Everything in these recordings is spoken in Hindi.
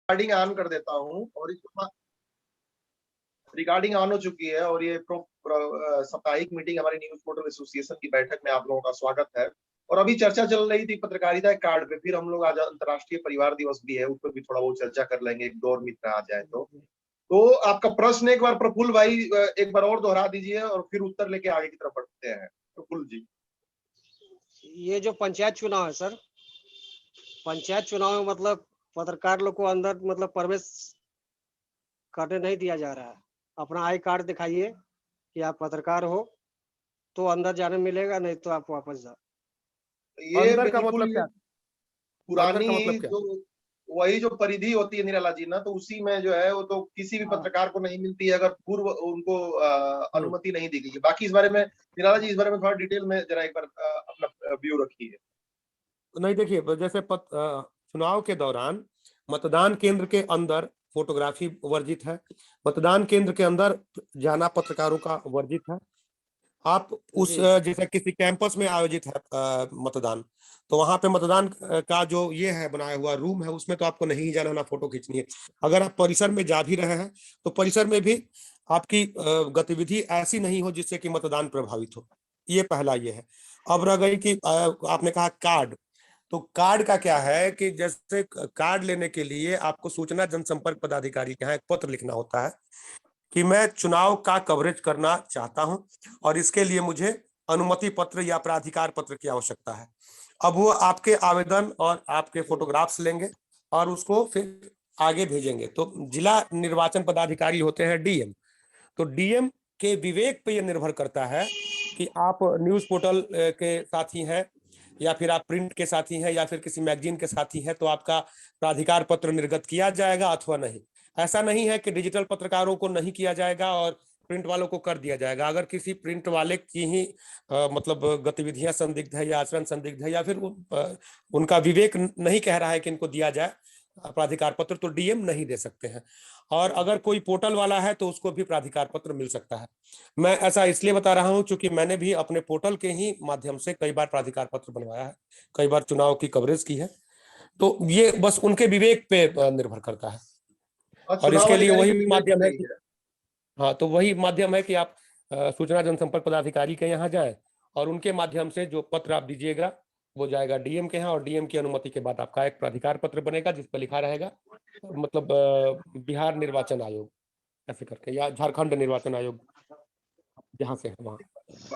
रिकॉर्डिंग ऑन कर देता हूँ और इसके रिकॉर्डिंग ऑन हो चुकी है और ये साप्ताहिक मीटिंग हमारी न्यूज पोर्टल एसोसिएशन की बैठक में आप लोगों का स्वागत है। और अभी चर्चा चल रही थी पत्रकारिता कार्ड पे, फिर हम लोग आज अंतर्राष्ट्रीय परिवार दिवस भी है, उस पर भी थोड़ा बहुत चर्चा कर लेंगे, एक दो और मित्र आ जाए तो आपका प्रश्न एक बार प्रफुल्ल भाई एक बार और दोहरा दीजिए और फिर उत्तर लेके आगे की तरफ बढ़ते हैं। प्रफुल्ल जी, ये जो पंचायत चुनाव है सर, पंचायत चुनाव में मतलब पत्रकार लोग को अंदर मतलब प्रवेश करने नहीं दिया जा रहा है। अपना आई कार्ड दिखाइए कि आप पत्रकार हो तो अंदर जाने मिलेगा, नहीं तो आप वापस जाओ। ये अंदर का मतलब क्या? पुरानी मतलब क्या? जो वही जो परिधि होती है निराला जी ना, तो उसी में जो है वो तो किसी भी पत्रकार को नहीं मिलती है अगर पूर्व उनको अनुमति नहीं दी गई है। बाकी इस बारे में निराला जी, इस बारे में थोड़ा डिटेल में जरा एक बार अपना व्यू रखिए। नहीं, देखिए, जैसे चुनाव के दौरान मतदान केंद्र के अंदर फोटोग्राफी वर्जित है, मतदान केंद्र के अंदर जाना पत्रकारों का वर्जित है। आप उस जैसे किसी कैंपस में आयोजित है मतदान, तो वहां पे मतदान का जो ये है बनाया हुआ रूम है, उसमें तो आपको नहीं जाना, ना फोटो खींचनी है। अगर आप परिसर में जा भी रहे हैं तो परिसर में भी आपकी गतिविधि ऐसी नहीं हो जिससे कि मतदान प्रभावित हो। ये पहला ये है। अब रह गई कि आपने कहा कार्ड, तो कार्ड का क्या है कि जैसे कार्ड लेने के लिए आपको सूचना जनसंपर्क पदाधिकारी के यहाँ एक पत्र लिखना होता है कि मैं चुनाव का कवरेज करना चाहता हूं और इसके लिए मुझे अनुमति पत्र या प्राधिकार पत्र की आवश्यकता है। अब वो आपके आवेदन और आपके फोटोग्राफ्स लेंगे और उसको फिर आगे भेजेंगे। तो जिला निर्वाचन पदाधिकारी होते हैं डीएम, तो डीएम के विवेक पे ये निर्भर करता है कि आप न्यूज पोर्टल के साथी हैं या फिर आप प्रिंट के साथी हैं या फिर किसी मैगजीन के साथी हैं, तो आपका प्राधिकार पत्र निर्गत किया जाएगा अथवा नहीं। ऐसा नहीं है कि डिजिटल पत्रकारों को नहीं किया जाएगा और प्रिंट वालों को कर दिया जाएगा। अगर किसी प्रिंट वाले की ही मतलब गतिविधियां संदिग्ध है या आचरण संदिग्ध है या फिर उनका विवेक नहीं कह रहा है कि इनको दिया जाए प्राधिकार पत्र, तो डीएम नहीं दे सकते हैं। और अगर कोई पोर्टल वाला है तो उसको भी प्राधिकार पत्र मिल सकता है। मैं ऐसा इसलिए बता रहा हूं क्योंकि मैंने भी अपने पोर्टल के ही माध्यम से कई बार प्राधिकार पत्र बनवाया है, कई बार चुनाव की कवरेज की है। तो ये बस उनके विवेक पे निर्भर करता है और इसके लिए वही माध्यम है कि हाँ, तो वही माध्यम है कि आप सूचना जनसंपर्क पदाधिकारी के यहाँ जाएं और उनके माध्यम से जो पत्र आप दीजिएगा वो जाएगा डीएम के यहाँ और डीएम की अनुमति के बाद आपका एक प्राधिकार पत्र बनेगा जिस पर लिखा रहेगा मतलब बिहार निर्वाचन आयोग ऐसे करके या झारखंड निर्वाचन आयोग जहाँ से है वहाँ।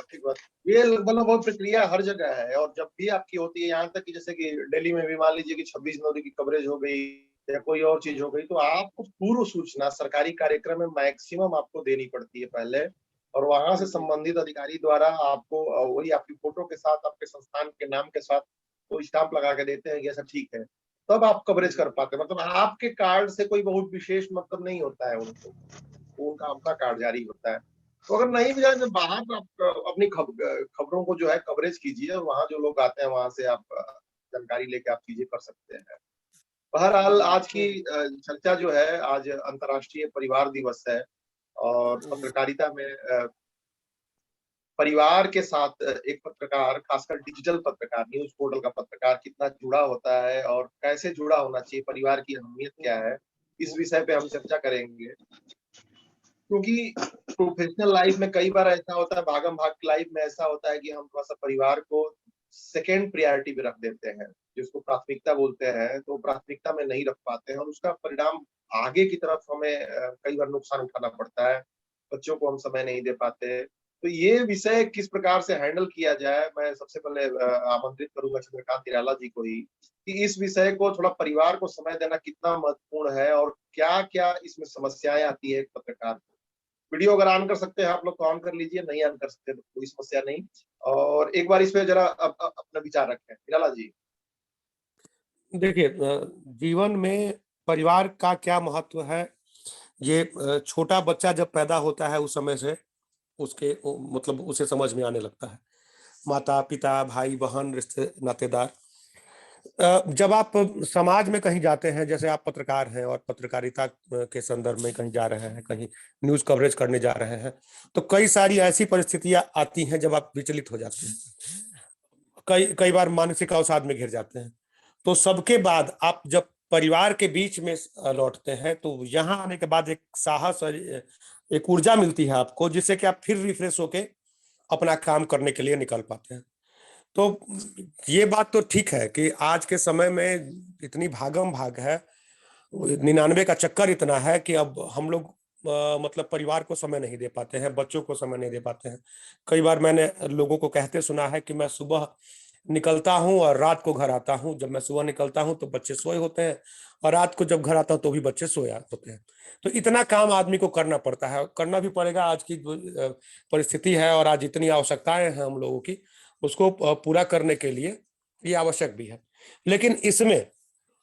ठीक बात। ये मतलब बहुत प्रक्रिया हर जगह है और जब भी आपकी होती है, यहाँ तक कि जैसे कि दिल्ली में भी मान लीजिए कि 26 जनवरी की कवरेज हो गई या कोई और चीज हो गई, तो आपको पूर्व सूचना सरकारी कार्यक्रम में मैक्सिमम आपको देनी पड़ती है पहले, और वहां से संबंधित अधिकारी द्वारा आपको वही आपकी फोटो के साथ आपके संस्थान के नाम के साथ वो स्टाम्प लगा के देते हैं कि ऐसा ठीक है, तब आप कवरेज कर पाते हैं। मतलब आपके कार्ड से कोई बहुत विशेष मतलब नहीं होता है उनको, उनका अपना कार्ड जारी होता है। तो अगर नहीं भी जाए तो बाहर आप अपनी खबरों को जो है कवरेज कीजिए और वहां जो लोग आते हैं वहां से आप जानकारी लेके आप चीजें कर सकते हैं। बहरहाल आज की चर्चा जो है, आज अंतर्राष्ट्रीय परिवार दिवस है और पत्रकारिता में परिवार के साथ एक पत्रकार, खासकर डिजिटल पत्रकार, न्यूज पोर्टल का पत्रकार कितना जुड़ा होता है और कैसे जुड़ा होना चाहिए, परिवार की अहमियत क्या है, इस विषय पे हम चर्चा करेंगे। क्योंकि प्रोफेशनल लाइफ में कई बार ऐसा होता है, भागम भाग की लाइफ में ऐसा होता है कि हम थोड़ा सा परिवार को सेकेंड प्रायोरिटी पे रख देते हैं, जिसको प्राथमिकता बोलते हैं, तो प्राथमिकता में नहीं रख पाते हैं और उसका परिणाम आगे की तरफ हमें कई बार नुकसान उठाना पड़ता है। बच्चों को हम समय नहीं दे पाते। तो ये विषय किस प्रकार से हैंडल किया जाए, मैं सबसे पहले आमंत्रित करूंगा चंद्रकांत निराला जी को ही कि इस विषय को थोड़ा परिवार को समय देना कितना महत्वपूर्ण है और क्या क्या इसमें समस्याएं आती है एक पत्रकार को। वीडियो अगर ऑन कर सकते हैं आप लोग तो ऑन कर लीजिए, नहीं ऑन कर सकते तो कोई समस्या नहीं। और एक बार इस पे जरा अपना विचार रखें निराला जी। देखिए, जीवन में परिवार का क्या महत्व है, ये छोटा बच्चा जब पैदा होता है उस समय से उसके मतलब उसे समझ में आने लगता है। माता पिता, भाई बहन, रिश्ते नातेदार। जब आप समाज में कहीं जाते हैं, जैसे आप पत्रकार हैं और पत्रकारिता के संदर्भ में कहीं जा रहे हैं, कहीं न्यूज कवरेज करने जा रहे हैं, तो कई सारी ऐसी परिस्थितियां आती हैं जब आप विचलित हो जाते हैं, कई बार मानसिक अवसाद में घिर जाते हैं। तो सबके बाद आप जब परिवार के बीच में लौटते हैं तो यहाँ आने के बाद एक साहस और एक ऊर्जा मिलती है आपको, जिससे कि आप फिर रिफ्रेश होके अपना काम करने के लिए निकल पाते हैं। तो ये बात तो ठीक है कि आज के समय में इतनी भागम भाग है, 99 का चक्कर इतना है कि अब हम लोग मतलब परिवार को समय नहीं दे पाते हैं, बच्चों को समय नहीं दे पाते हैं। कई बार मैंने लोगों को कहते सुना है कि मैं सुबह निकलता हूं और रात को घर आता हूं। जब मैं सुबह निकलता हूं तो बच्चे सोए होते हैं, और रात को जब घर आता हूं तो भी बच्चे सोया होते हैं। तो इतना काम आदमी को करना पड़ता है, करना भी पड़ेगा। आज की परिस्थिति है और आज इतनी आवश्यकताएं हैं हम लोगों की, उसको पूरा करने के लिए ये आवश्यक भी है। लेकिन इसमें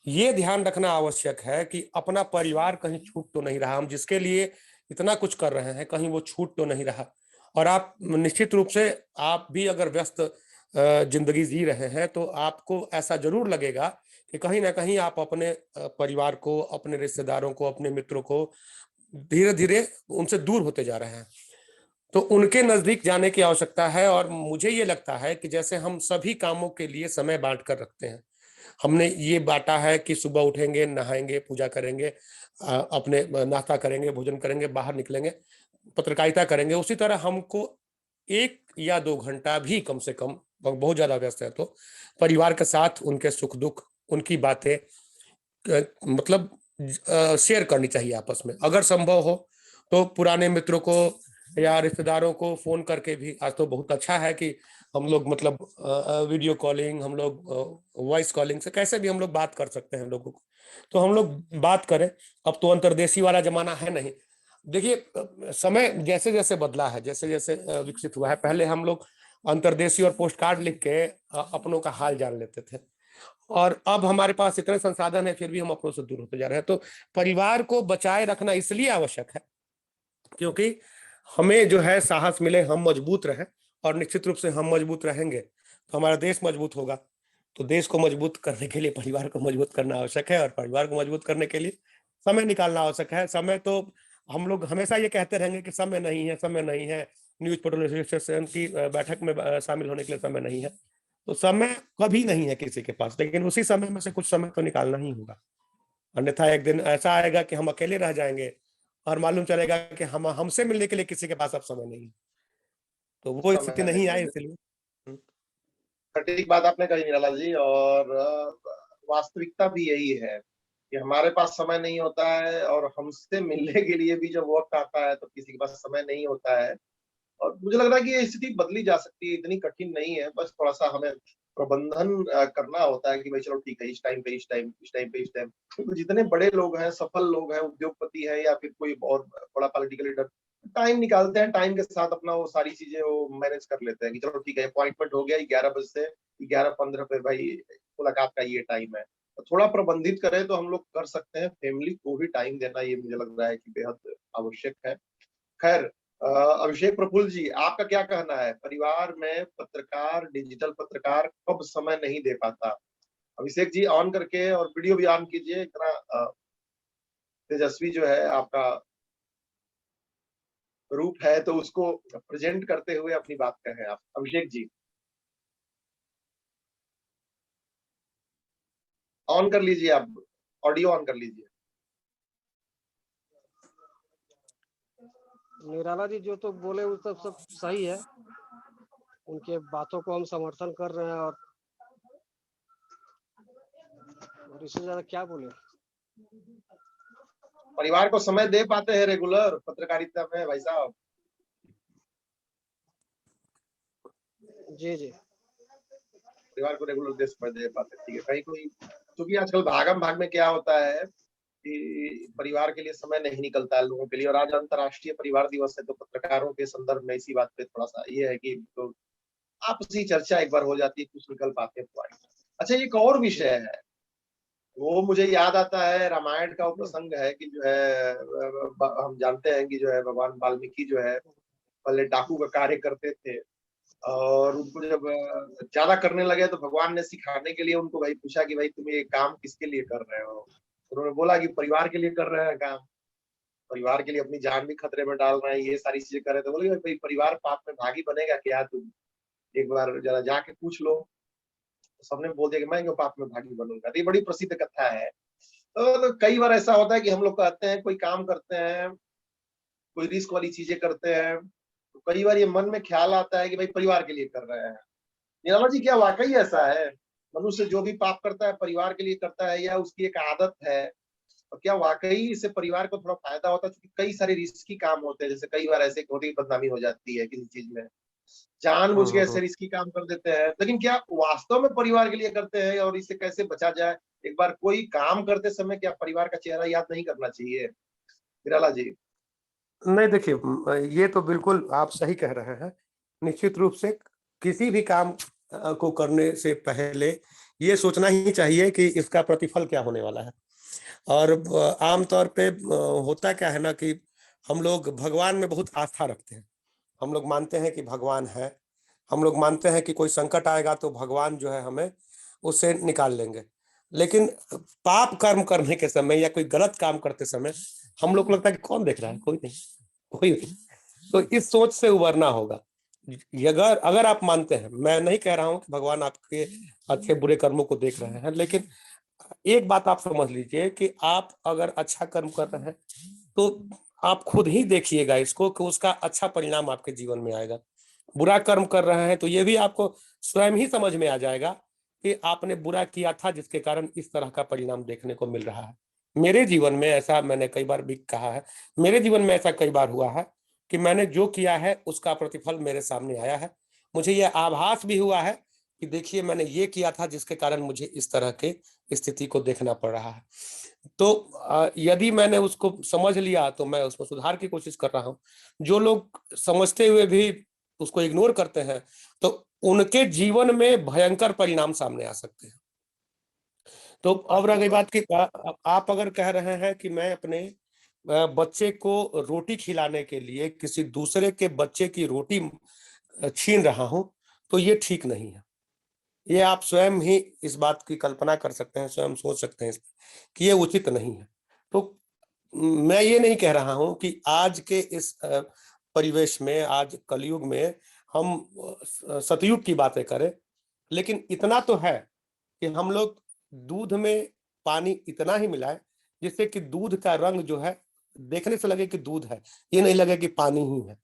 ये ध्यान रखना आवश्यक है कि अपना परिवार कहीं छूट तो नहीं रहा। हम जिसके लिए इतना कुछ कर रहे हैं कहीं वो छूट तो नहीं रहा। और आप निश्चित रूप से, आप भी अगर व्यस्त जिंदगी जी रहे हैं तो आपको ऐसा जरूर लगेगा कि कहीं ना कहीं आप अपने परिवार को, अपने रिश्तेदारों को, अपने मित्रों को धीरे धीरे उनसे दूर होते जा रहे हैं। तो उनके नजदीक जाने की आवश्यकता है। और मुझे ये लगता है कि जैसे हम सभी कामों के लिए समय बांट कर रखते हैं, हमने ये बांटा है कि सुबह उठेंगे, नहाएंगे, पूजा करेंगे, अपने नाश्ता करेंगे, भोजन करेंगे, बाहर निकलेंगे, पत्रकारिता करेंगे, उसी तरह हमको 1 या 2 घंटा भी कम से कम, बहुत ज्यादा व्यस्त है तो परिवार के साथ उनके सुख दुख, उनकी बातें मतलब शेयर करनी चाहिए आपस में। अगर संभव हो तो पुराने मित्रों को या रिश्तेदारों को फोन करके भी, आज तो बहुत अच्छा है कि हम लोग मतलब वीडियो कॉलिंग, हम लोग वॉइस कॉलिंग से कैसे भी हम लोग बात कर सकते हैं लोगों को। तो हम लोग बात करें। अब तो अंतर्देशीय वाला जमाना है नहीं। देखिए समय जैसे जैसे बदला है, जैसे जैसे विकसित हुआ है, पहले हम लोग अंतर्देशीय और पोस्ट कार्ड लिख के अपनों का हाल जान लेते थे, और अब हमारे पास इतने संसाधन है फिर भी हम अपनों से दूर होते जा रहे हैं। तो परिवार को बचाए रखना इसलिए आवश्यक है क्योंकि हमें जो है साहस मिले, हम मजबूत रहें। और निश्चित रूप से हम मजबूत रहेंगे तो हमारा देश मजबूत होगा। तो देश को मजबूत करने के लिए परिवार को मजबूत करना आवश्यक है, और परिवार को मजबूत करने के लिए समय निकालना आवश्यक है। समय तो हम लोग हमेशा ये कहते रहेंगे कि समय नहीं है, समय नहीं है, न्यूज पोर्टल एसोसिएशन की बैठक में शामिल होने के लिए समय नहीं है। तो समय कभी नहीं है किसी के पास, लेकिन उसी समय में से कुछ समय तो निकालना ही होगा। अन्यथा एक दिन ऐसा आएगा कि हम अकेले रह जाएंगे और मालूम चलेगा कि हम हमसे मिलने के लिए किसी के पास अब समय नहीं है। तो वो स्थिति समय नहीं नहीं आए है। इसलिए। सटीक बात आपने कही निराला जी। और वास्तविकता भी यही है कि हमारे पास समय नहीं होता है, और हमसे मिलने के लिए भी जब वक्त आता है तो किसी के पास समय नहीं होता है। और मुझे लग रहा है कि ये स्थिति बदली जा सकती है, इतनी कठिन नहीं है। बस थोड़ा सा हमें प्रबंधन करना होता है कि भाई चलो ठीक है, इस टाइम पे इस टाइम, इस टाइम पे इस टाइम। क्योंकि जितने बड़े लोग हैं, सफल लोग हैं, उद्योगपति हैं या फिर कोई और बड़ा पॉलिटिकल लीडर, टाइम निकालते हैं, टाइम के साथ अपना वो सारी चीजें वो मैनेज कर लेते हैं कि चलो ठीक है, अपॉइंटमेंट हो गया 11 बजे से 11:15 पे, भाई मुलाकात का ये टाइम है। तो थोड़ा प्रबंधित करें तो हम लोग कर सकते हैं। फैमिली को भी टाइम देना, ये मुझे लग रहा है कि बेहद आवश्यक है। खैर, अभिषेक प्रफुल्ल जी, आपका क्या कहना है? परिवार में पत्रकार, डिजिटल पत्रकार कब समय नहीं दे पाता? अभिषेक जी ऑन करके और वीडियो भी ऑन कीजिए। इतना तेजस्वी जो है आपका रूप है, तो उसको प्रेजेंट करते हुए अपनी बात कहें आप, अभिषेक जी। ऑन कर लीजिए, आप ऑडियो ऑन कर लीजिए। निराला जी जो तो बोले वो सब सही है, उनके बातों को हम समर्थन कर रहे हैं। और इससे ज्यादा क्या बोले। परिवार को समय दे पाते हैं रेगुलर पत्रकारिता में भाई साहब? जी जी। परिवार को रेगुलर दे समय दे पाते, ठीक है। कहीं कोई, क्योंकि आजकल भागम भाग में क्या होता है कि परिवार के लिए समय नहीं निकलता है लोगों के लिए। और आज अंतर्राष्ट्रीय परिवार दिवस है, तो पत्रकारों के संदर्भ में इसी बात पे थोड़ा सा ये है कि तो आपसी चर्चा एक बार हो जाती है, कुछ निकल पाते हैं पॉइंट। अच्छा, एक और विषय है, वो मुझे याद आता है, रामायण का वो प्रसंग है कि जो है हम जानते हैं कि जो है भगवान वाल्मीकि जो है पहले डाकू का कार्य करते थे, और उनको जब ज्यादा करने लगे तो भगवान ने सिखाने के लिए उनको भाई पूछा कि भाई तुम ये काम किसके लिए कर रहे हो? उन्होंने बोला कि परिवार के लिए कर रहे हैं काम, परिवार के लिए अपनी जान भी खतरे में डाल रहे हैं, ये सारी चीजें कर रहे थे। बोले भाई परिवार पाप में भागी बनेगा क्या? तुम एक बार जरा जाके पूछ लो। तो सबने बोल दिया कि मैं क्यों पाप में भागी बनूंगा। तो ये बड़ी प्रसिद्ध कथा है। तो कई बार ऐसा होता है कि हम लोग कहते हैं कोई काम करते हैं, कोई रिस्क वाली चीजें करते हैं, तो कई बार ये मन में ख्याल आता है कि भाई परिवार के लिए कर रहे हैं। निराला जी, क्या वाकई ऐसा है? मनुष्य जो भी पाप करता है परिवार के लिए करता है, या उसकी एक आदत है? और क्या वाकई इससे परिवार को थोड़ा फायदा होता है? क्योंकि कई सारे रिस्की काम होते हैं, जैसे कई बार ऐसे होती है बदनामी हो जाती है किसी चीज में, जानबूझ के ऐसे रिस्की काम कर देते हैं, लेकिन क्या वास्तव में परिवार के लिए करते हैं? और इससे कैसे बचा जाए? एक बार कोई काम करते समय क्या परिवार का चेहरा याद नहीं करना चाहिए, निराला जी? नहीं देखिए, ये तो बिल्कुल आप सही कह रहे हैं। निश्चित रूप से किसी भी काम को करने से पहले ये सोचना ही चाहिए कि इसका प्रतिफल क्या होने वाला है। और आम तौर पे होता क्या है ना कि हम लोग भगवान में बहुत आस्था रखते हैं। हम लोग मानते हैं कि भगवान है। हम लोग मानते हैं कि कोई संकट आएगा तो भगवान जो है हमें उससे निकाल लेंगे। लेकिन पाप कर्म करने के समय या कोई गलत काम करते समय हम लोग को लगता है कि कौन देख रहा है, कोई नहीं, कोई नहीं। तो इस सोच से उबरना होगा। अगर अगर आप मानते हैं, मैं नहीं कह रहा हूं कि भगवान आपके अच्छे बुरे कर्मों को देख रहे हैं, लेकिन एक बात आप समझ लीजिए कि आप अगर अच्छा कर्म कर रहे हैं तो आप खुद ही देखिएगा इसको कि उसका अच्छा परिणाम आपके जीवन में आएगा। बुरा कर्म कर रहे हैं तो ये भी आपको स्वयं ही समझ में आ जाएगा कि आपने बुरा किया था जिसके कारण इस तरह का परिणाम देखने को मिल रहा है। मेरे जीवन में ऐसा मैंने कई बार भी कहा है, मेरे जीवन में ऐसा कई बार हुआ है कि मैंने जो किया है उसका प्रतिफल मेरे सामने आया है। मुझे यह आभास भी हुआ है कि देखिए मैंने ये किया था जिसके कारण मुझे इस तरह के स्थिति को देखना पड़ रहा है। तो यदि मैंने उसको समझ लिया तो मैं उसमें सुधार की कोशिश कर रहा हूँ। जो लोग समझते हुए भी उसको इग्नोर करते हैं, तो उनके जीवन में भयंकर परिणाम सामने आ सकते हैं। तो अब रह गई बात कि आप अगर कह रहे हैं कि मैं अपने बच्चे को रोटी खिलाने के लिए किसी दूसरे के बच्चे की रोटी छीन रहा हूँ, तो ये ठीक नहीं है। ये आप स्वयं ही इस बात की कल्पना कर सकते हैं, स्वयं सोच सकते हैं कि ये उचित नहीं है। तो मैं ये नहीं कह रहा हूँ कि आज के इस परिवेश में, आज कलयुग में हम सतयुग की बातें करें, लेकिन इतना तो है कि हम लोग दूध में पानी इतना ही मिलाएं जिससे कि दूध का रंग जो है देखने से लगे कि दूध है, ये नहीं लगे कि पानी ही है।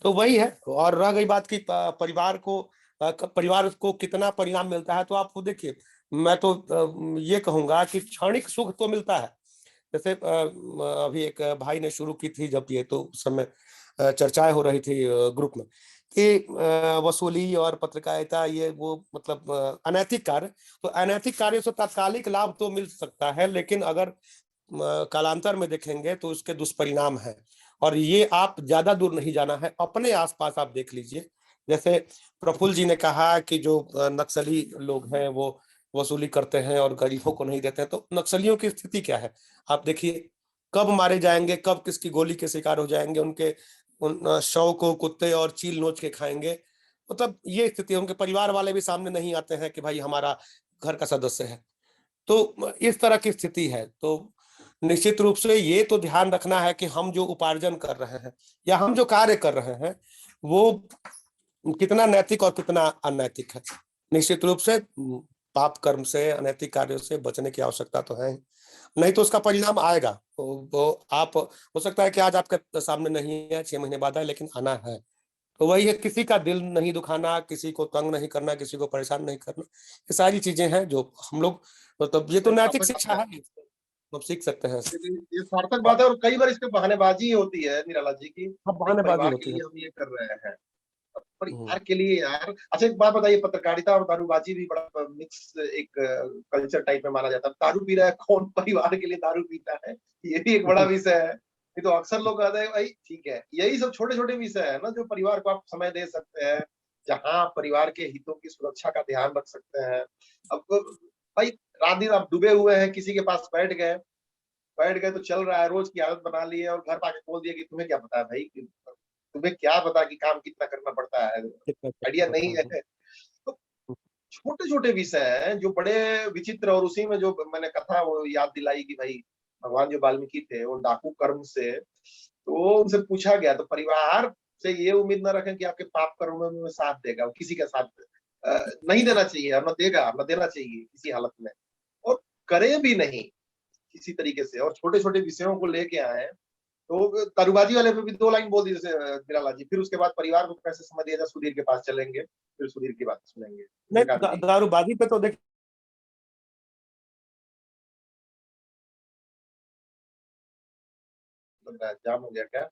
तो वही है। और रह गई बात कि परिवार को कितना परिणाम मिलता है, तो आप खुद देखिए। मैं तो ये कहूंगा कि क्षणिक सुख तो मिलता है। जैसे अभी एक भाई ने शुरू की थी जब ये, तो उस समय चर्चाएं हो रही थी ग्रुप में कि वसूली और पत्रकारिता ये वो मतलब अनैतिक कार्य। तो अनैतिक कार्य से तात्कालिक लाभ तो मिल सकता है, लेकिन अगर कालांतर में देखेंगे तो उसके दुष्परिणाम है। और ये आप ज्यादा दूर नहीं जाना है, अपने आसपास आप देख लीजिए। जैसे प्रफुल्ल जी ने कहा कि जो नक्सली लोग हैं वो वसूली करते हैं और गरीबों को नहीं देते हैं, तो नक्सलियों की स्थिति क्या है आप देखिए। कब मारे जाएंगे, कब किसकी गोली के शिकार हो जाएंगे, उनके उन शव को कुत्ते और चील नोच के खाएंगे। मतलब ये स्थिति, उनके परिवार वाले भी सामने नहीं आते हैं कि भाई हमारा घर का सदस्य है। तो इस तरह की स्थिति है। तो निश्चित रूप से ये तो ध्यान रखना है कि हम जो उपार्जन कर रहे हैं या हम जो कार्य कर रहे हैं वो कितना नैतिक और कितना अनैतिक है। निश्चित रूप से पाप कर्म से, अनैतिक कार्यों से बचने की आवश्यकता तो है, नहीं तो उसका परिणाम आएगा। वो आप हो सकता है कि आज आपके सामने नहीं है, 6 महीने बाद है, लेकिन आना है। तो वही है, किसी का दिल नहीं दुखाना, किसी को तंग नहीं करना, किसी को परेशान नहीं करना, ये सारी चीजें हैं जो हम लोग, मतलब ये तो नैतिक सार्थक शिक्षा बात है। है, हम सीख सकते हैं। ये सार्थक बात है, और कई बार इस पे बहानेबाजी होती है निराला जी की, हाँ, भाई बहानेबाजी परिवार के होती है। लिए हम ये कर रहे हैं, हम्म। परिवार के लिए यार। अच्छा, एक बात बताइए, पत्रकारिता और दारूबाजी भी बड़ा मिक्स एक कल्चर टाइप में माना जाता है। दारू पी रहा है कौन परिवार के लिए दारू पीता है, ये भी एक बड़ा विषय है। नहीं तो अक्सर लोग कहते हैं भाई ठीक है, यही सब छोटे छोटे विषय है ना जो परिवार को आप समय दे सकते हैं, जहाँ परिवार के हितों की सुरक्षा का ध्यान रख सकते हैं। अब भाई रात दिन आप डूबे हुए हैं, किसी के पास बैठ गए तो चल रहा है, रोज की आदत बना ली है, और घर पाके बोल दिया कि तुम्हें क्या पता है भाई, तुम्हें क्या पता कि काम कितना करना पड़ता है, आइडिया नहीं है। तो छोटे छोटे विषय हैं जो बड़े विचित्र, और उसी में जो मैंने कथा वो याद दिलाई कि भाई भगवान जो वाल्मीकि थे वो डाकू कर्म से, तो उनसे पूछा गया तो परिवार से ये उम्मीद न रखें कि आपके पाप कर्मों में साथ देगा, वो किसी का साथ नहीं देना चाहिए, और न देगा, न देना चाहिए किसी हालत में, और करे भी नहीं। किसी तरीके से, और छोटे छोटे विषयों को लेके आए हैं। तो दारूबाजी वाले पे भी 2 लाइन बोल दीजिए निराला जी, फिर उसके बाद परिवार को कैसे समझ दिया जाए, सुधीर के पास चलेंगे, फिर सुधीर की बात सुनेंगे। नहीं, विवेकानंद जी। दारूबाजी पे तो देखिए लग रहा है जाम हो गया क्या?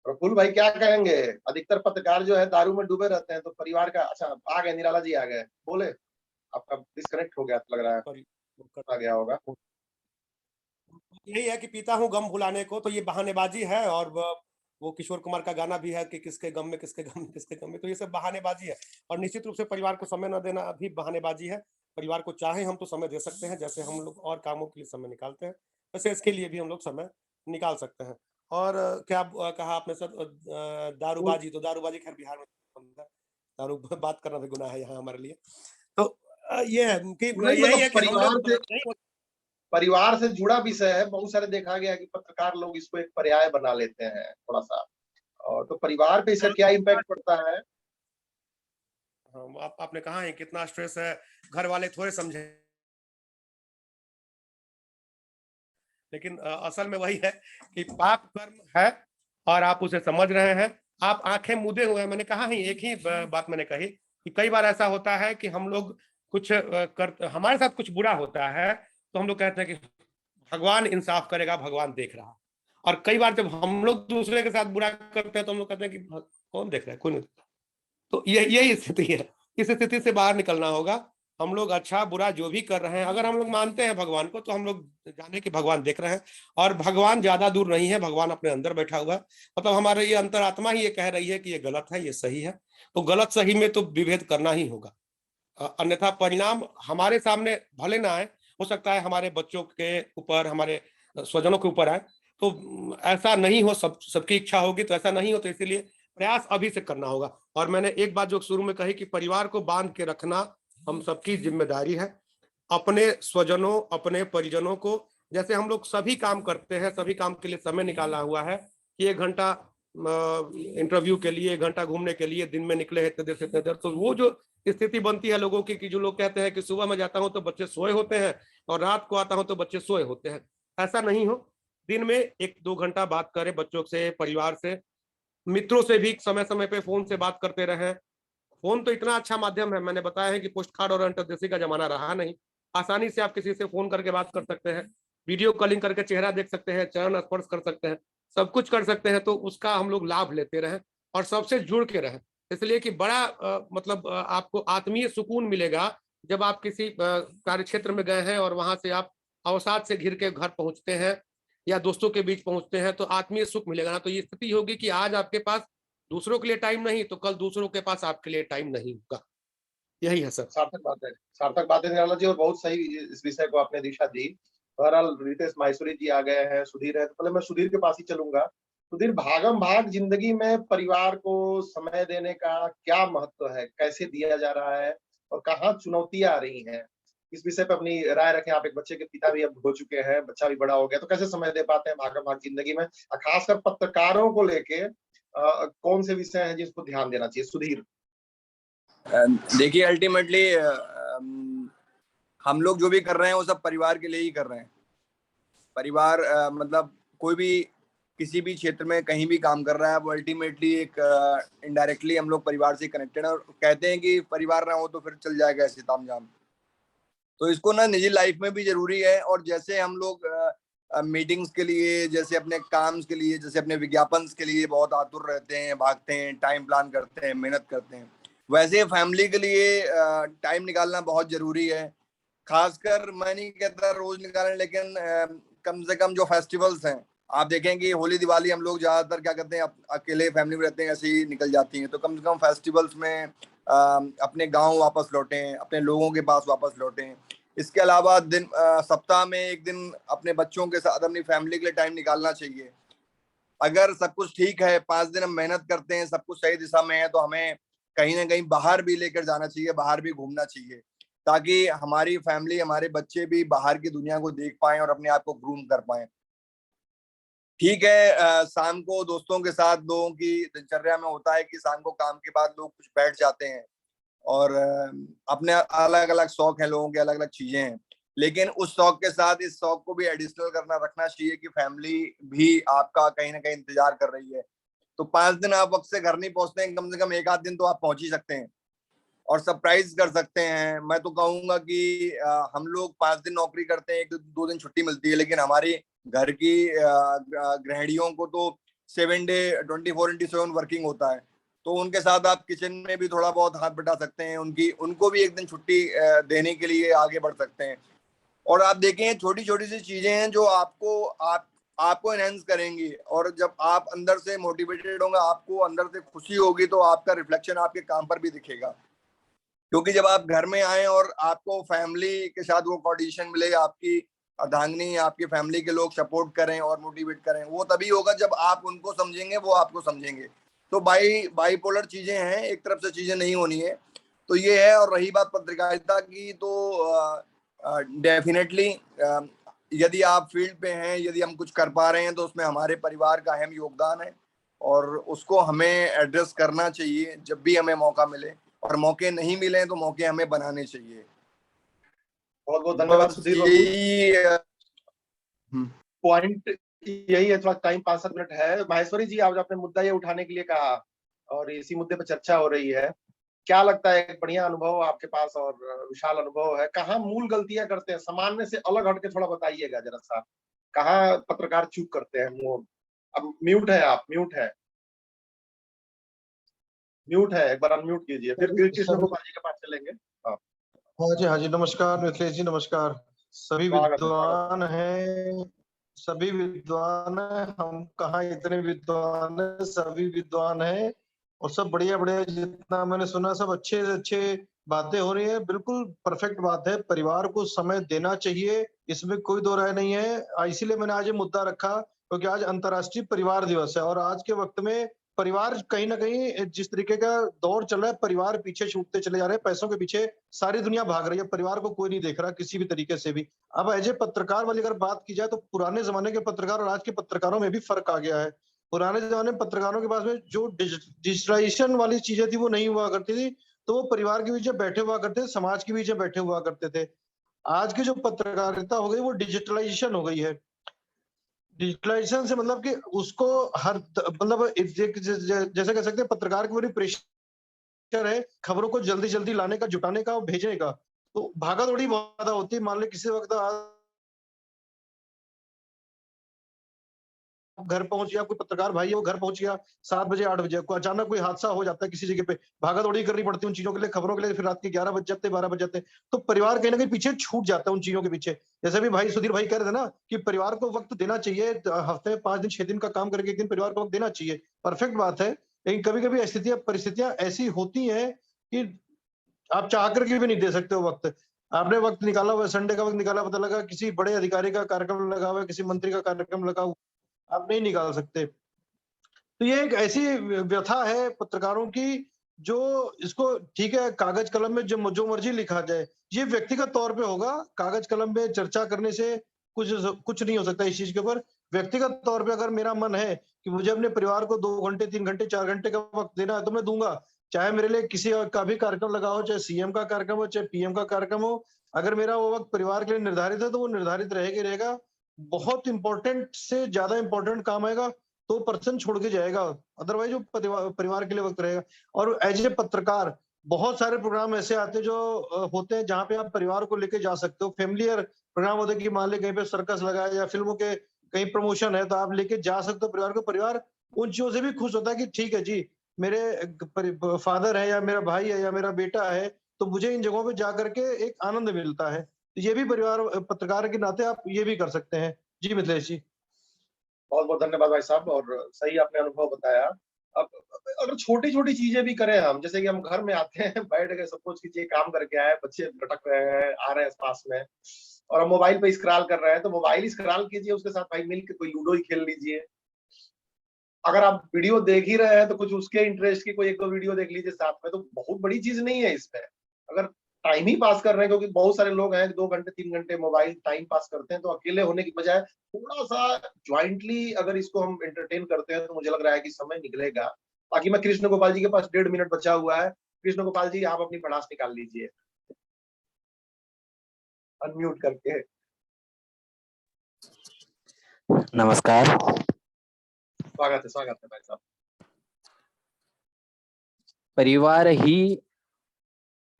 प्रफुल्ल भाई क्या कहेंगे? अधिकतर पत्रकार जो है दारू में डूबे रहते हैं, तो परिवार का, अच्छा आ गए निराला जी, आ गए, बोले। आपका डिस्कनेक्ट हो गया लग रहा है, आ गया होगा। यही है कि पीता हूँ गम भुलाने को, तो ये बहानेबाजी है। और वो किशोर कुमार का गाना भी है कि किसके गम में, किसके गम में, किसके गम में, तो ये सब बहानेबाजी है। और निश्चित रूप से परिवार को समय न देना भी बहानेबाजी है। परिवार को चाहे हम तो समय दे सकते हैं, जैसे हम लोग और कामों के लिए समय निकालते हैं, वैसे इसके लिए भी हम लोग समय निकाल सकते हैं। और क्या कहा आपने सर, दारूबाजी, तो दारूबाजी खैर बिहार में बंद है। दारू बात करना भी गुनाह है यहाँ हमारे लिए। तो ये है कि नहीं, यही मतलब है कि हम लोग परिवार से जुड़ा विषय है, बहुत सारे देखा गया कि पत्रकार लोग इसको एक पर्याय बना लेते हैं थोड़ा सा, और तो परिवार पे इसका क्या इम्पैक्ट पड़ता है? आपने कहा है कितना स्ट्रेस है, घर वाले थोड़े समझे, लेकिन असल में वही है कि पाप कर्म है और आप उसे समझ रहे हैं, आप आंखें मूंदे हुए हैं। मैंने कहा है, एक ही बात मैंने कही कि कई बार ऐसा होता है कि हम लोग कुछ हमारे साथ कुछ बुरा होता है, तो हम लोग कहते हैं कि भगवान इंसाफ करेगा, भगवान देख रहा। और कई बार जब हम लोग दूसरे के साथ बुरा करते हैं तो हम लोग कहते हैं कि कौन देख रहा है, कोई नहीं। तो यही स्थिति है, इस स्थिति से बाहर निकलना होगा। हम लोग अच्छा बुरा जो भी कर रहे हैं, अगर हम लोग मानते हैं भगवान को, तो हम लोग जाने कि भगवान देख रहे हैं, और भगवान ज्यादा दूर नहीं है, भगवान अपने अंदर बैठा हुआ है। मतलब हमारे ये अंतरात्मा ही ये कह रही है कि ये गलत है, ये सही है, तो गलत सही में तो विभेद करना ही होगा। अन्यथा परिणाम हमारे सामने भले ना आए, हो सकता है हमारे बच्चों के ऊपर, हमारे स्वजनों के ऊपर आए, तो ऐसा नहीं हो, सबकी इच्छा होगी तो ऐसा नहीं हो, तो इसीलिए प्रयास अभी से करना होगा। और मैंने एक बात जो शुरू में कही कि परिवार को बांध के रखना हम सबकी जिम्मेदारी है। अपने स्वजनों, अपने परिजनों को, जैसे हम लोग सभी काम करते हैं, सभी काम के लिए समय निकाला हुआ है कि 1 घंटा इंटरव्यू के लिए, 1 घंटा घूमने के लिए दिन में निकले हैं इतने देर से इतने देर, तो वो जो स्थिति बनती है लोगों की कि जो लोग कहते हैं कि सुबह में जाता हूं तो बच्चे सोए होते हैं और रात को आता हूं तो बच्चे सोए होते हैं, ऐसा नहीं हो। दिन में 1-2 घंटा बात करें बच्चों से, परिवार से, मित्रों से भी समय समय पे फोन से बात करते रहें। फोन तो इतना अच्छा माध्यम है, मैंने बताया है कि पोस्ट कार्ड और अंतर्देशी का जमाना रहा नहीं। आसानी से आप किसी से फोन करके बात कर सकते हैं, वीडियो कॉलिंग करके चेहरा देख सकते हैं, चरण स्पर्श कर सकते हैं, सब कुछ कर सकते हैं। तो उसका हम लोग लाभ लेते रहें और सबसे जुड़ के रहें, इसलिए कि बड़ा मतलब आपको आत्मीय सुकून मिलेगा जब आप किसी कार्य क्षेत्र में गए हैं और वहां से आप अवसाद से घिर के घर पहुंचते हैं या दोस्तों के बीच पहुंचते हैं, तो आत्मीय सुख मिलेगा ना। तो ये स्थिति होगी कि आज आपके पास दूसरों के लिए टाइम नहीं, तो कल दूसरों के पास आपके लिए टाइम नहीं होगा। यही है सर। सार्थक बात है, सार्थक बात है निराला जी, और बहुत सही इस विषय को आपने दिशा दी। बहरहाल रितेश माहेश्वरी जी आ गए हैं, सुधीर है, तो पहले मैं सुधीर के पास ही चलूंगा। सुधीर, भागम भाग जिंदगी में परिवार को समय देने का क्या महत्व है, कैसे दिया जा रहा है, और कहाँ चुनौतियां आ रही हैं? इस विषय पर अपनी राय रखें। आप एक बच्चे के पिता भी अब हो चुके हैं, बच्चा भी बड़ा हो गया, तो कैसे समय दे पाते हैं भागम भाग जिंदगी में, खासकर पत्रकारों को लेके कौन से विषय हैं जिसको ध्यान देना चाहिए? सुधीर। देखिए, अल्टीमेटली हम लोग जो भी कर रहे हैं वो सब परिवार के लिए ही कर रहे हैं। परिवार मतलब कोई भी किसी भी क्षेत्र में कहीं भी काम कर रहा है, वो अल्टीमेटली एक इनडायरेक्टली हम लोग परिवार से कनेक्टेड है। और कहते हैं कि परिवार ना हो तो फिर चल जाएगा ऐसे तामझाम। तो इसको ना निजी लाइफ में भी जरूरी है। और जैसे हम लोग मीटिंग्स के लिए, जैसे अपने काम के लिए, जैसे अपने विज्ञापन के लिए बहुत आतुर रहते हैं, भागते हैं, टाइम प्लान करते हैं, मेहनत करते हैं, वैसे फैमिली के लिए टाइम निकालना बहुत जरूरी है। खासकर मैं नहीं कहता रोज निकालें, लेकिन कम से कम जो फेस्टिवल्स हैं, आप देखेंगे होली दिवाली हम लोग ज्यादातर क्या करते हैं, अकेले फैमिली में रहते हैं, ऐसे ही निकल जाती हैं। तो कम से कम फेस्टिवल्स में अपने गांव वापस लौटें, अपने लोगों के पास वापस लौटें। इसके अलावा दिन सप्ताह में 1 दिन अपने बच्चों के साथ, अपनी फैमिली के लिए टाइम निकालना चाहिए। अगर सब कुछ ठीक है, 5 दिन हम मेहनत करते हैं, सब कुछ सही दिशा में है, तो हमें कहीं ना कहीं बाहर भी लेकर जाना चाहिए, बाहर भी घूमना चाहिए, ताकि हमारी फैमिली, हमारे बच्चे भी बाहर की दुनिया को देख पाएं और अपने आप को ग्रूम कर पाएं। ठीक है, शाम को दोस्तों के साथ, लोगों की दिनचर्या में होता है कि शाम को काम के बाद लोग कुछ बैठ जाते हैं, और अपने अलग अलग शौक है, लोगों के अलग अलग चीजें हैं, लेकिन उस शौक के साथ इस शौक को भी एडिशनल करना रखना चाहिए कि फैमिली भी आपका कहीं ना कहीं इंतजार कर रही है। तो 5 दिन आप वक्त से घर नहीं पहुंचते हैं, कम से कम 1 आध दिन तो आप पहुंच ही सकते हैं और सरप्राइज कर सकते हैं। मैं तो कहूंगा कि हम लोग 5 दिन नौकरी करते हैं, 1-2 दिन छुट्टी मिलती है, लेकिन हमारी घर की गृहिणियों को तो 7 डे 24/7 वर्किंग होता है। तो उनके साथ आप किचन में भी थोड़ा बहुत हाथ बटा सकते हैं, उनको भी एक दिन छुट्टी देने के लिए आगे बढ़ सकते हैं। और आप देखें, छोटी छोटी सी चीजें हैं जो आपको एनहेंस करेंगी, और जब आप अंदर से मोटिवेटेड होंगे, आपको अंदर से खुशी होगी, तो आपका रिफ्लेक्शन आपके काम पर भी दिखेगा। क्योंकि जब आप घर में आए और आपको फैमिली के साथ वो कोऑर्डिनेशन मिले, आपकी अर्धांगिनी, आपकी फैमिली के लोग सपोर्ट करें और मोटिवेट करें, वो तभी होगा जब आप उनको समझेंगे, वो आपको समझेंगे। तो बाईपोलर चीजें हैं, एक तरफ से चीजें नहीं होनी है। तो ये है। और रही बात पत्रकारिता की, तो डेफिनेटली यदि आप फील्ड पे हैं, यदि हम कुछ कर पा रहे हैं, तो उसमें हमारे परिवार का अहम योगदान है और उसको हमें एड्रेस करना चाहिए जब भी हमें मौका मिले, और मौके नहीं मिले तो मौके हमें बनाने चाहिए। बहुत बहुत धन्यवाद सुधीर बाबू। पॉइंट यही है, थोड़ा टाइम 5-7 मिनट है। माहेश्वरी जी, आज आपने मुद्दा ये उठाने के लिए कहा और इसी मुद्दे पर चर्चा हो रही है। क्या लगता है, एक बढ़िया अनुभव आपके पास और विशाल अनुभव है, कहाँ मूल गलतियां करते हैं? सामान्य से अलग हट के थोड़ा बताइएगा जरा सा, कहाँ पत्रकार चूक करते हैं? अब म्यूट है, आप म्यूट है, म्यूट है, एक बार अनम्यूट कीजिए, फिर कृष्ण गोपाल जी के पास चलेंगे। हाँ जी, नमस्कार मिथिलेश जी, नमस्कार। सभी विद्वान हैं, सभी विद्वान हैं, हम कहाँ इतने विद्वान हैं, सभी विद्वान हैं और सब बढ़िया बढ़िया, जितना मैंने सुना सब अच्छे से अच्छे बातें हो रही है। बिल्कुल परफेक्ट बात है, परिवार को समय देना चाहिए, इसमें कोई दो राय नहीं है। इसीलिए मैंने आज ये मुद्दा रखा क्योंकि आज अंतर्राष्ट्रीय परिवार दिवस है और आज के वक्त में परिवार कहीं ना कहीं जिस तरीके का दौर चल रहा है, परिवार पीछे छूटते चले जा रहे हैं, पैसों के पीछे सारी दुनिया भाग रही है, परिवार को कोई नहीं देख रहा किसी भी तरीके से भी। अब एज ए पत्रकार वाली अगर बात की जाए तो पुराने जमाने के पत्रकार और आज के पत्रकारों में भी फर्क आ गया है। पुराने जमाने में पत्रकारों के पास में जो डिजिटलाइजेशन वाली चीजें थी वो नहीं हुआ करती थी, तो वो परिवार के बीच में बैठे हुआ करते थे, समाज के बीच में बैठे हुआ करते थे। आज की जो पत्रकारिता हो गई वो डिजिटलाइजेशन हो गई है। डिजिटलाइजेशन से मतलब कि उसको हर मतलब जैसे कह सकते हैं पत्रकार के ऊपर प्रेशर है खबरों को जल्दी जल्दी लाने का, जुटाने का और भेजने का। तो भागा दौड़ी बहुत ज्यादा होती है। मान लो किसी वक्त घर पहुंच गया, कोई पत्रकार भाई है वो घर पहुंच गया 7 बजे 8 बजे, को अचानक कोई हादसा हो जाता है किसी जगह पे, भागा दौड़ी करनी पड़ती है उन चीजों के लिए, खबरों के लिए, फिर रात के 11 बज जाते 12 बज जाते। तो परिवार कहीं ना कहीं पीछे छूट जाता है उन चीजों के पीछे। जैसे भी भाई सुधीर भाई कह रहे थे ना कि परिवार को वक्त देना चाहिए, हफ्ते में 5 दिन 6 दिन का काम करके 1 दिन परिवार को वक्त देना चाहिए, परफेक्ट बात है। लेकिन कभी कभी परिस्थितियां ऐसी होती है कि आप चाह करके भी नहीं दे सकते हो वक्त। आपने वक्त निकाला हुआ, संडे का वक्त निकाला, पता लगा किसी बड़े अधिकारी का कार्यक्रम लगा हुआ है, किसी मंत्री का कार्यक्रम लगा हुआ, आप नहीं निकाल सकते। तो ये एक ऐसी व्यथा है पत्रकारों की, जो इसको ठीक है कागज कलम में जो मर्जी लिखा जाए, ये व्यक्तिगत तौर पे होगा, कागज कलम में चर्चा करने से कुछ नहीं हो सकता इस चीज के ऊपर। व्यक्तिगत तौर पे अगर मेरा मन है कि मुझे अपने परिवार को 2 घंटे 3 घंटे 4 घंटे का वक्त देना है तो मैं दूंगा, चाहे मेरे लिए किसी और का भी कार्यक्रम लगा हो, चाहे सीएम का कार्यक्रम हो, चाहे पीएम का कार्यक्रम हो। अगर मेरा वो वक्त परिवार के लिए निर्धारित है तो वो निर्धारित रहेगा रहेगा। बहुत इंपॉर्टेंट से ज्यादा इंपॉर्टेंट काम आएगा तो पर्सन छोड़ के जाएगा, अदरवाइज वो परिवार के लिए वक्त रहेगा। और एज ए पत्रकार बहुत सारे प्रोग्राम ऐसे आते हैं जो होते हैं जहाँ पे आप परिवार को लेके जा सकते हो। फैमिलियर प्रोग्राम होते हैं कि मान ली कहीं पे सर्कस लगा है या फिल्मों के कहीं प्रमोशन है तो आप लेके जा सकते हो परिवार को। परिवार उन चीजों से भी खुश होता है कि ठीक है जी, मेरे फादर है या मेरा भाई है या मेरा बेटा है, तो मुझे इन जगहों पे जा करके एक आनंद मिलता है। तो ये भी परिवार पत्रकार के नाते आप ये भी कर सकते हैं। जी मिथिलेश जी। बहुत बहुत धन्यवाद भाई साहब, और सही आपने अनुभव बताया। अब अगर छोटी छोटी चीजें भी करें हम, जैसे कि हम घर में आते हैं, बैठ गए, सपोज कीजिए काम करके आए, बच्चे भटक रहे हैं, आ रहे हैं पास में, और हम मोबाइल पे स्क्रॉल कर रहे हैं, तो मोबाइल स्क्रॉल कीजिए, उसके साथ भाई मिलकर कोई लूडो ही खेल लीजिए। अगर आप वीडियो देख ही रहे हैं तो कुछ उसके इंटरेस्ट की कोई 1-2 वीडियो देख लीजिए साथ में, तो बहुत बड़ी चीज नहीं है इसमें। अगर टाइम ही पास कर रहे हैं, क्योंकि बहुत सारे लोग हैं 2 घंटे 3 घंटे मोबाइल टाइम पास करते हैं, तो अकेले होने की बजाय थोड़ा सा ज्वाइंटली अगर इसको हम एंटरटेन करते हैं तो मुझे लग रहा है कि समय निकलेगा। बाकी मैं कृष्ण गोपाल जी के पास 1.5 मिनट बचा हुआ है, कृष्ण गोपाल जी, आप अपनी भड़ास निकाल लीजिए अनम्यूट करके। नमस्कार। स्वागत है भाई साहब। परिवार ही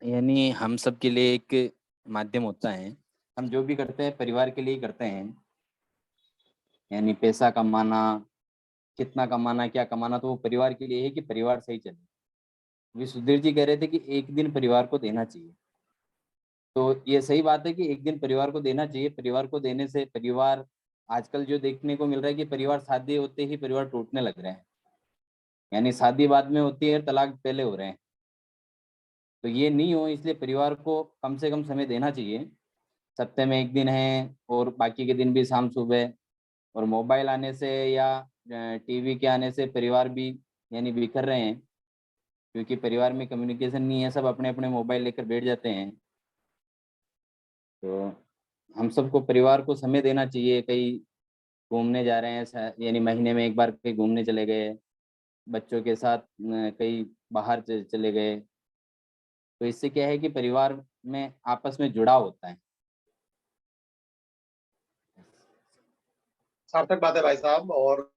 यानी हम सब के लिए एक माध्यम होता है। हम जो भी करते हैं परिवार के लिए ही करते हैं, यानी पैसा कमाना, कितना कमाना, क्या कमाना, तो वो परिवार के लिए है कि परिवार सही चले। अभी सुधीर जी कह रहे थे कि एक दिन परिवार को देना चाहिए, तो ये सही बात है कि एक दिन परिवार को देना चाहिए। परिवार को देने से परिवार, आजकल जो देखने को मिल रहा है कि परिवार शादी होते ही परिवार टूटने लग रहे हैं, यानी शादी बाद में होती है, तलाक पहले हो रहे हैं। तो ये नहीं हो, इसलिए परिवार को कम से कम समय देना चाहिए। सप्ताह में एक दिन है और बाकी के दिन भी शाम सुबह। और मोबाइल आने से या टीवी के आने से परिवार भी यानी बिखर रहे हैं, क्योंकि परिवार में कम्युनिकेशन नहीं है, सब अपने अपने मोबाइल लेकर बैठ जाते हैं। तो हम सबको परिवार को समय देना चाहिए। कहीं घूमने जा रहे हैं, यानी महीने में एक बार कहीं घूमने चले गए, बच्चों के साथ कहीं बाहर चले गए, तो इससे क्या है कि परिवार में आपस में जुड़ाव होता है। सार्थक बात है भाई साहब। और